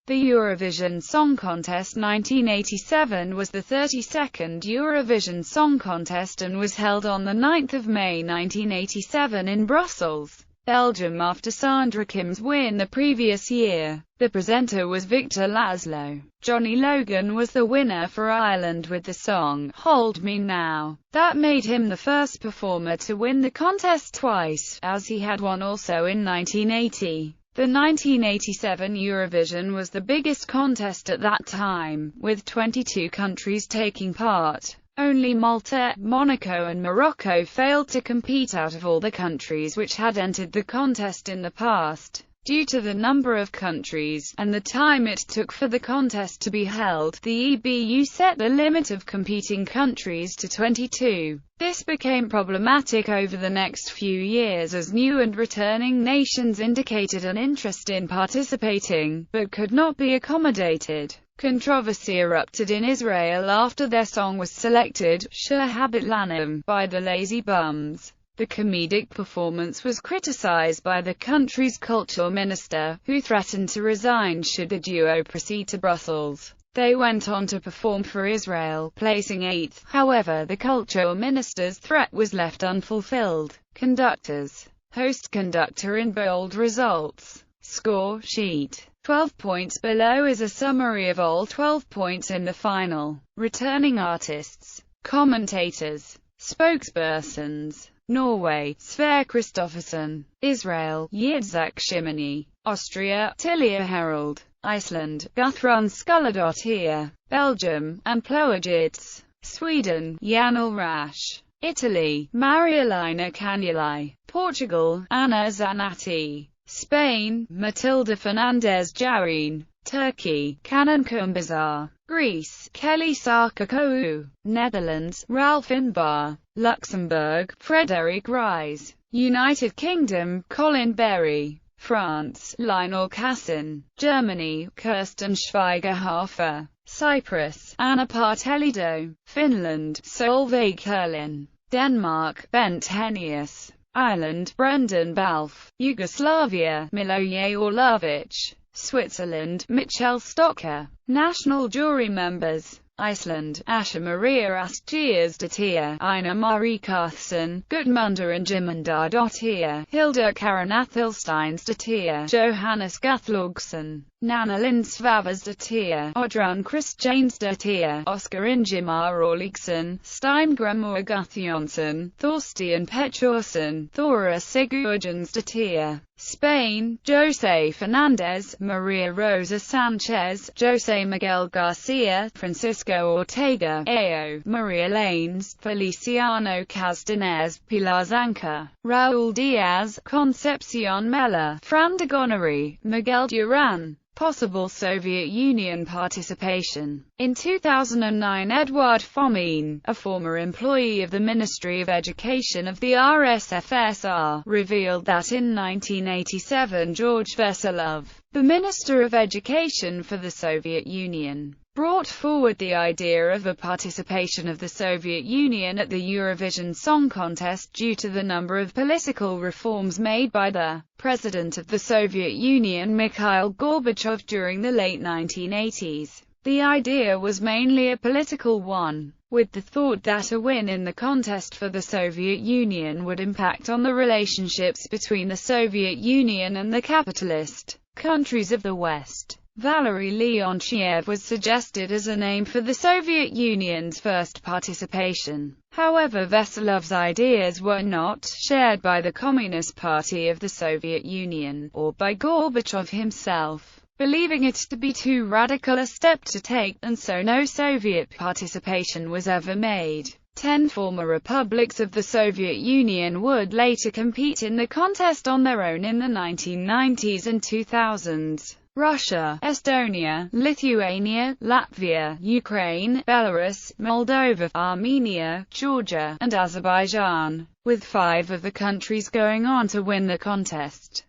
The Eurovision Song Contest 1987 was the 32nd Eurovision Song Contest and was held on 9 May 1987 in Brussels, Belgium after Sandra Kim's win the previous year. The presenter was Victor Laszlo. Johnny Logan was the winner for Ireland with the song, Hold Me Now. That made him the first performer to win the contest twice, as he had won also in 1980. The 1987 Eurovision was the biggest contest at that time, with 22 countries taking part. Only Malta, Monaco and Morocco failed to compete out of all the countries which had entered the contest in the past. Due to the number of countries, and the time it took for the contest to be held, the EBU set the limit of competing countries to 22. This became problematic over the next few years as new and returning nations indicated an interest in participating, but could not be accommodated. Controversy erupted in Israel after their song was selected, Shir Habit Lanim, by the Lazy Bums. The comedic performance was criticized by the country's culture minister, who threatened to resign should the duo proceed to Brussels. They went on to perform for Israel, placing 8th. However, the culture minister's threat was left unfulfilled. Conductors. Host conductor in bold results. Score sheet. 12 points below is a summary of all 12 points in the final. Returning artists. Commentators. Spokespersons. Norway, Sverre Kristoffersen. Israel, Yitzhak Shimoni. Austria, Tilia Herold. Iceland, Guthrun Skulladottir. Belgium, Anploagits. Sweden, Janel Rash. Italy, Marialina Canulai. Portugal, Anna Zanatti. Spain, Matilda Fernandez Jarine. Turkey, Canan Kumbazar. Greece, Kelly Sarkakou. Netherlands, Ralph Inbar. Luxembourg, Frederic Ries. United Kingdom, Colin Berry. France, Lionel Cassin. Germany, Kirsten Schweigerhofer. Cyprus, Anna Partelido. Finland, Solveig Kurlin. Denmark, Bent Henius. Ireland, Brendan Balfe. Yugoslavia, Miloje Orlovic. Switzerland, Michel Stocker. National jury members. Iceland, Asha Maria Astgirsdottir, Ina Marie Carthson, Gudmundar and Jimundardottir, Hilda Karanathilsteinsdottir, Johannes Guthlaugsson, Nanna Lindsvavarsdottir, Oddrun Kristjansdottir, Oscar Ingimar Orligsson, Steingrimur Guthionsson, Thorstian Pettersson, Thora Sigurjonsdottir. Spain, Jose Fernandez, Maria Rosa Sanchez, Jose Miguel Garcia, Francisco Ortega, Ao, Maria Lanes, Feliciano Castanez, Pilar Zanca, Raul Diaz, Concepcion Mella, Fran de Gonorrhea, Miguel Duran. Possible Soviet Union participation. In 2009, Eduard Fomin, a former employee of the Ministry of Education of the RSFSR, revealed that in 1987 George Veselov, the Minister of Education for the Soviet Union, brought forward the idea of a participation of the Soviet Union at the Eurovision Song Contest due to the number of political reforms made by the President of the Soviet Union Mikhail Gorbachev during the late 1980s. The idea was mainly a political one, with the thought that a win in the contest for the Soviet Union would impact on the relationships between the Soviet Union and the capitalist countries of the West. Valery Leontiev was suggested as a name for the Soviet Union's first participation. However, Veselov's ideas were not shared by the Communist Party of the Soviet Union, or by Gorbachev himself, believing it to be too radical a step to take, and so no Soviet participation was ever made. 10 former republics of the Soviet Union would later compete in the contest on their own in the 1990s and 2000s. Russia, Estonia, Lithuania, Latvia, Ukraine, Belarus, Moldova, Armenia, Georgia, and Azerbaijan, with 5 of the countries going on to win the contest.